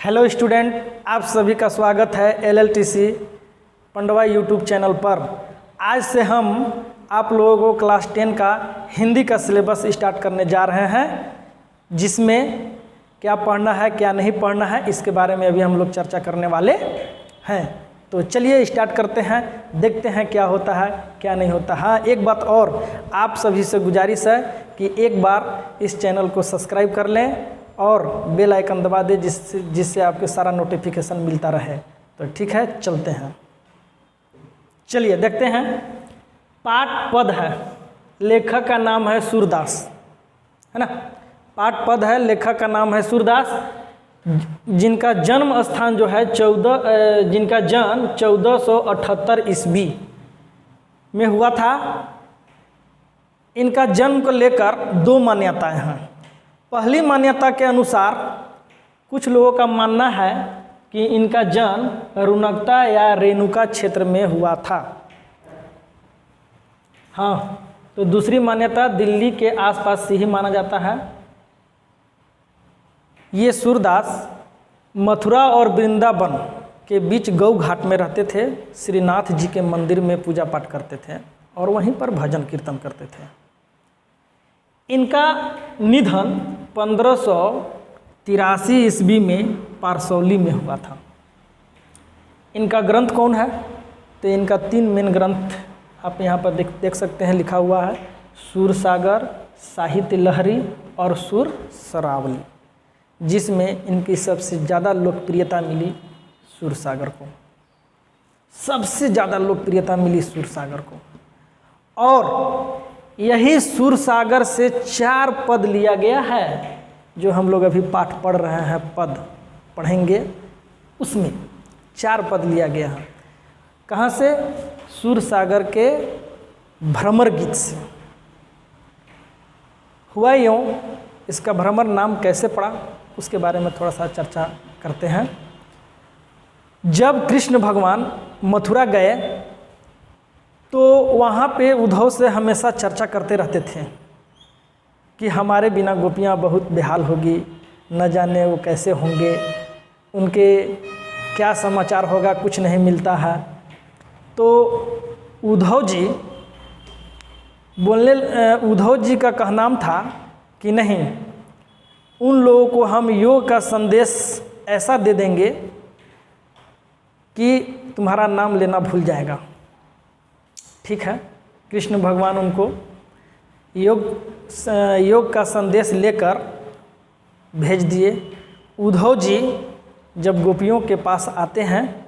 Hello student, आप सभी का स्वागत है LLTC पंडवा यूट्यूब चैनल पर। आज से हम आप लोगों को क्लास 10 का हिंदी का सिलेबस स्टार्ट करने जा रहे हैं, जिसमें क्या पढ़ना है क्या नहीं पढ़ना है इसके बारे में अभी हम लोग चर्चा करने वाले हैं। तो चलिए स्टार्ट करते हैं, देखते हैं क्या होता है क्या नहीं होता। हाँ, एक बात और आप सभी से गुजारिश है कि एक बार इस चैनल को सब्सक्राइब कर लें और बेल आइकन दबा दें, जिससे आपको सारा नोटिफिकेशन मिलता रहे। तो ठीक है, चलते हैं। चलिए देखते हैं। पाठ पद है, लेखक का नाम है सूरदास, है ना। पाठ पद है, लेखक का नाम है सूरदास, जिनका जन्म स्थान जो है जिनका जन्म 1478 ईस्वी में हुआ था। इनका जन्म को लेकर दो मान्यताएं हैं। पहली मान्यता के अनुसार कुछ लोगों का मानना है कि इनका जन्म रुनकता या रेणुका क्षेत्र में हुआ था। हाँ, तो दूसरी मान्यता दिल्ली के आसपास से ही माना जाता है। ये सूरदास मथुरा और वृंदावन के बीच गौ घाट में रहते थे। श्रीनाथ जी के मंदिर में पूजा पाठ करते थे और वहीं पर भजन कीर्तन करते थे। इनका निधन 1583 ईस्वी में पारसौली में हुआ था। इनका ग्रंथ कौन है? तो इनका 3 मेन ग्रंथ आप यहाँ पर देख सकते हैं, लिखा हुआ है सूरसागर, साहित्य लहरी और सुर सरावली, जिसमें इनकी सबसे ज़्यादा लोकप्रियता मिली सूरसागर को। सबसे ज़्यादा लोकप्रियता मिली सूरसागर को, और यही सूरसागर से 4 पद लिया गया है, जो हम लोग अभी पाठ पढ़ रहे हैं, पद पढ़ेंगे, उसमें 4 पद लिया गया है। कहाँ से? सूरसागर के भ्रमर गीत से। हुआ यूँ, इसका भ्रमर नाम कैसे पड़ा उसके बारे में थोड़ा सा चर्चा करते हैं। जब कृष्ण भगवान मथुरा गए तो वहाँ पे उद्धव से हमेशा चर्चा करते रहते थे कि हमारे बिना गोपियाँ बहुत बेहाल होगी, न जाने वो कैसे होंगे, उनके क्या समाचार होगा, कुछ नहीं मिलता है। तो उद्धव जी का कहना था कि नहीं, उन लोगों को हम योग का संदेश ऐसा दे देंगे कि तुम्हारा नाम लेना भूल जाएगा। ठीक है, कृष्ण भगवान उनको योग का संदेश लेकर भेज दिए। उद्धव जी जब गोपियों के पास आते हैं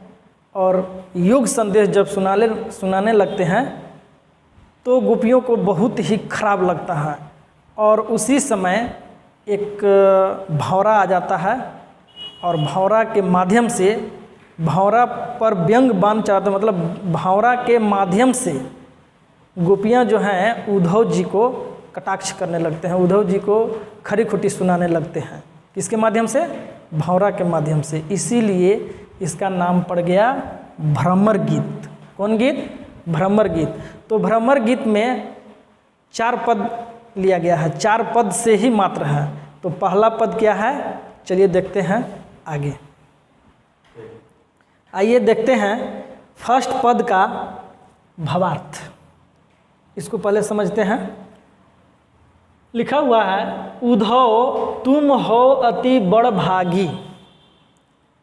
और योग संदेश जब सुनाने लगते हैं तो गोपियों को बहुत ही खराब लगता है, और उसी समय एक भौरा आ जाता है और भौरा के माध्यम से, भौरा पर व्यंग बाण चढ़ाते, मतलब भौरा के माध्यम से गोपियाँ जो हैं उद्धव जी को कटाक्ष करने लगते हैं, उद्धव जी को खरी खुटी सुनाने लगते हैं। किसके माध्यम से? भौरा के माध्यम से। इसीलिए इसका नाम पड़ गया भ्रमर गीत। कौन गीत? भ्रमर गीत। तो भ्रमर गीत में 4 पद लिया गया है, 4 पद से ही मात्र है। तो पहला पद क्या है? चलिए देखते हैं आगे। आइए देखते हैं फर्स्ट पद का भावार्थ। इसको पहले समझते हैं। लिखा हुआ है, उद्धव तुम हो अति बड़ भागी।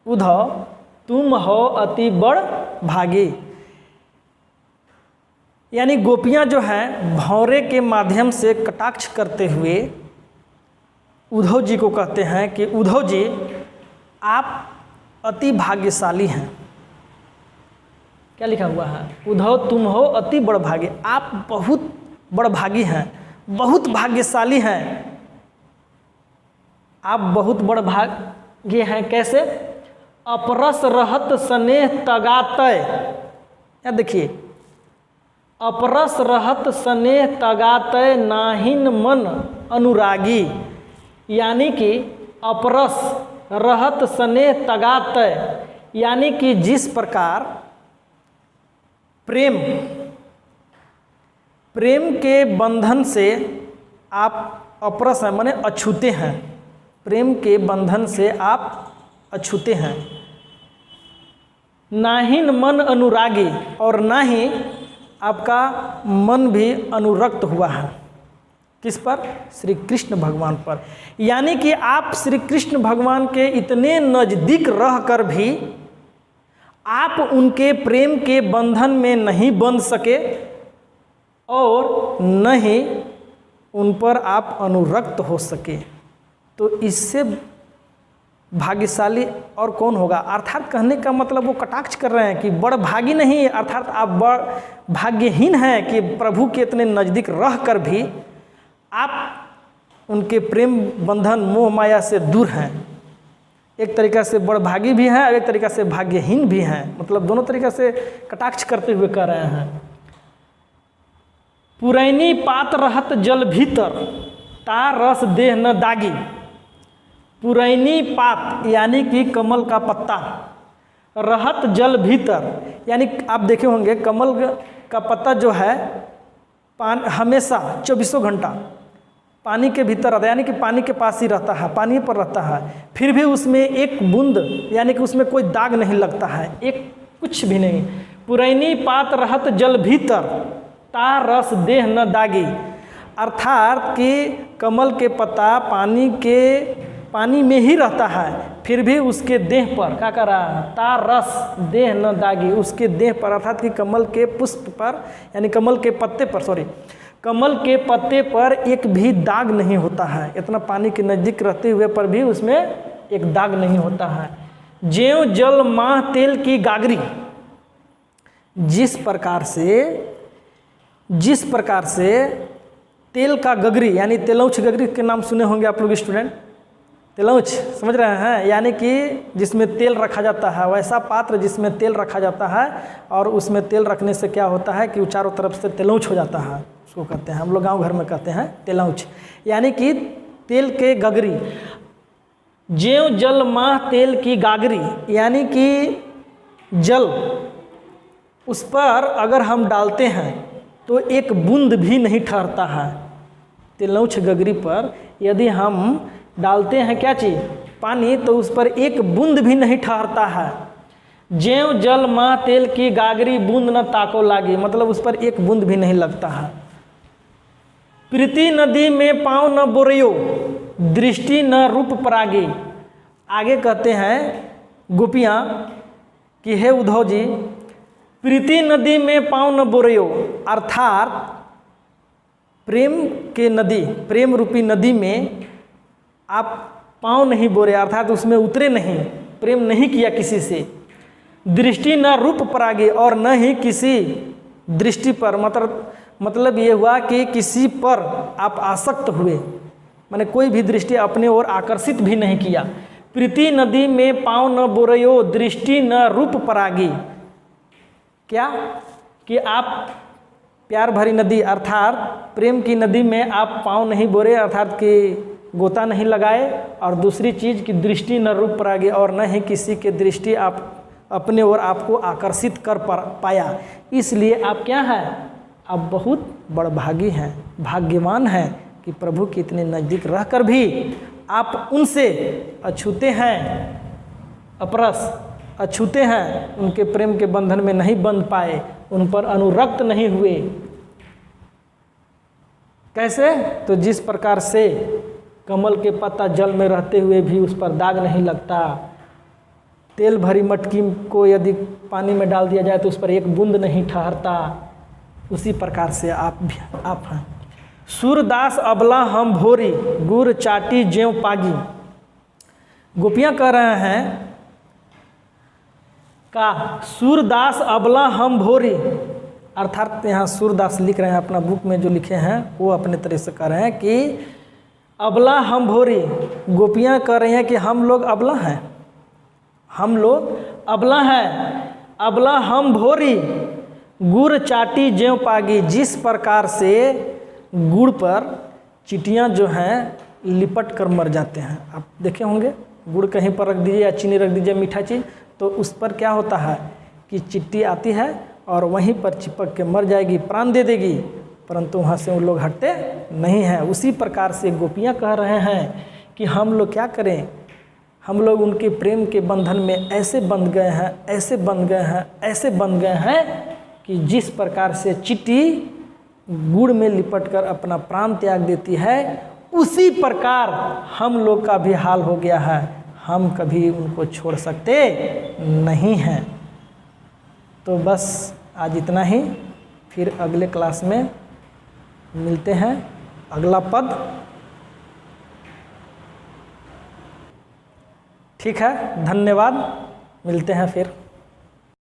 उद्धव तुम हो अति बड़ भागी, यानी गोपियां जो हैं भौरे के माध्यम से कटाक्ष करते हुए उद्धव जी को कहते हैं कि उद्धव जी आप अति भाग्यशाली हैं। क्या लिखा हुआ है? उद्धव तुम हो अति बड़ भागी, आप बहुत बड़ भागी हैं, बहुत भाग्यशाली हैं, आप बहुत बड़ भाग्य हैं। कैसे? अपरस रहत स्नेह तगातय। या देखिए, अपरस रहत स्नेह तगातय नाहिन मन अनुरागी, यानी कि अपरस रहत स्नेह तगातय, यानी कि जिस प्रकार प्रेम के बंधन से आप अपरस हैं, माने अछूते हैं, प्रेम के बंधन से आप अछूते हैं। नाहिन मन अनुरागी, और ना ही आपका मन भी अनुरक्त हुआ है। किस पर? श्री कृष्ण भगवान पर। यानी कि आप श्री कृष्ण भगवान के इतने नज़दीक रहकर भी आप उनके प्रेम के बंधन में नहीं बंध सके और न ही उन पर आप अनुरक्त हो सके। तो इससे भाग्यशाली और कौन होगा? अर्थात कहने का मतलब वो कटाक्ष कर रहे हैं कि बड़ भागी नहीं, अर्थात आप बड़ भाग्यहीन हैं कि प्रभु के इतने नज़दीक रहकर भी आप उनके प्रेम बंधन मोह माया से दूर हैं। एक तरीक़ा से बड़ भागी भी हैं और एक तरीक़ा से भाग्यहीन भी हैं, मतलब दोनों तरीक़ा से कटाक्ष करते हुए कह रहे हैं। पुरैनी पात रहत जल भीतर, ता रस देह न दागी। पुरैनी पात यानी कि कमल का पत्ता, रहत जल भीतर यानी आप देखे होंगे कमल का पत्ता जो है हमेशा 24 घंटा पानी के भीतर रहता है, यानी कि पानी के पास ही रहता है, पानी पर रहता है, फिर भी उसमें एक बूंद यानी कि उसमें कोई दाग नहीं लगता है, एक कुछ भी नहीं। पुरैनी पात रहत जल भीतर, ता रस देह न दागी। अर्थात कि कमल के पत्ता पानी में ही रहता है, फिर भी उसके देह पर क्या कर रहा है? ता रस देह न दागी। उसके देह पर अर्थात कि कमल के पुष्प पर यानी कमल के पत्ते पर कमल के पत्ते पर एक भी दाग नहीं होता है। इतना पानी के नज़दीक रहते हुए पर भी उसमें एक दाग नहीं होता है। ज्यों जल माह तेल की गागरी, जिस प्रकार से तेल का गगरी यानी तेलौछ गगरी के नाम सुने होंगे आप लोग स्टूडेंट, तेलौछ समझ रहे हैं, यानी कि जिसमें तेल रखा जाता है, वैसा पात्र जिसमें तेल रखा जाता है और उसमें तेल रखने से क्या होता है कि चारों तरफ से तेलौछ हो जाता है, उसको कहते हैं, हम लोग गांव घर में कहते हैं तेलौछ, यानी कि तेल के गगरी। ज्यों जल माह तेल की गागरी यानी कि जल उस पर अगर हम डालते हैं तो एक बूंद भी नहीं ठहरता है। तेलौछ गगरी पर यदि हम डालते हैं क्या चीज़? पानी, तो उस पर एक बूंद भी नहीं ठहरता है। ज्यों जल माँ तेल की गागरी, बूंद न ताको लागी, मतलब उस पर एक बूंद भी नहीं लगता है। प्रीति नदी में पाँव न बोरियो, दृष्टि न रूप परागी। आगे कहते हैं गोपियाँ कि हे उद्धव जी, प्रीति नदी में पाँव न बोरियो, अर्थात प्रेम के नदी, प्रेम रूपी नदी में आप पाँव नहीं बोरे, अर्थात उसमें उतरे नहीं, प्रेम नहीं किया किसी से। दृष्टि न रूप परागी, और न ही किसी दृष्टि पर, मतलब ये हुआ कि किसी पर आप आसक्त हुए, माने कोई भी दृष्टि अपने ओर आकर्षित भी नहीं किया। प्रीति नदी में पाँव न बोरयो, दृष्टि न रूप परागी। क्या कि आप प्यार भरी नदी अर्थात प्रेम की नदी में आप पाँव नहीं बोरे, अर्थात कि गोता नहीं लगाए, और दूसरी चीज़ की दृष्टि न रूप परागी, और न ही किसी के दृष्टि आप अपने ओर आपको आकर्षित कर पाया। इसलिए आप क्या हैं? आप बहुत बड़भागी हैं, भाग्यवान हैं कि प्रभु के इतने नज़दीक रहकर भी आप उनसे अछूते हैं, अपरस अछूते हैं, उनके प्रेम के बंधन में नहीं बंध पाए, उन पर अनुरक्त नहीं हुए। कैसे? तो जिस प्रकार से कमल के पत्ता जल में रहते हुए भी उस पर दाग नहीं लगता, तेल भरी मटकी को यदि पानी में डाल दिया जाए तो उस पर एक बूंद नहीं ठहरता, उसी प्रकार से आप हैं। सूरदास अबला हम भोरी, गुर चाटी ज्यों पागी। गोपियाँ कह रहे हैं का सूरदास अबला हम भोरी, अर्थात यहाँ सूरदास लिख रहे हैं अपना बुक में जो लिखे हैं वो अपने तरह से कह रहे हैं कि अबला हम भोरी। गोपियाँ कह रही हैं कि हम लोग अबला हैं, हम लोग अबला हैं, अबला हम भोरी, गुड़ चाटी ज्यों पागी। जिस प्रकार से गुड़ पर चींटियाँ जो हैं लिपट कर मर जाते हैं, आप देखे होंगे, गुड़ कहीं पर रख दीजिए या चीनी रख दीजिए मीठा चीज़, तो उस पर क्या होता है कि चींटी आती है और वहीं पर चिपक के मर जाएगी, प्राण दे देगी, परंतु वहाँ से उन लोग हटते नहीं हैं। उसी प्रकार से गोपियाँ कह रहे हैं कि हम लोग क्या करें, हम लोग उनके प्रेम के बंधन में ऐसे बंध गए हैं, ऐसे बंध गए हैं, ऐसे बंध गए हैं कि जिस प्रकार से चींटी गुड़ में लिपट कर अपना प्राण त्याग देती है, उसी प्रकार हम लोग का भी हाल हो गया है। हम कभी उनको छोड़ सकते नहीं हैं। तो बस आज इतना ही, फिर अगले क्लास में मिलते हैं। अगला पद ठीक है, धन्यवाद, मिलते हैं फिर।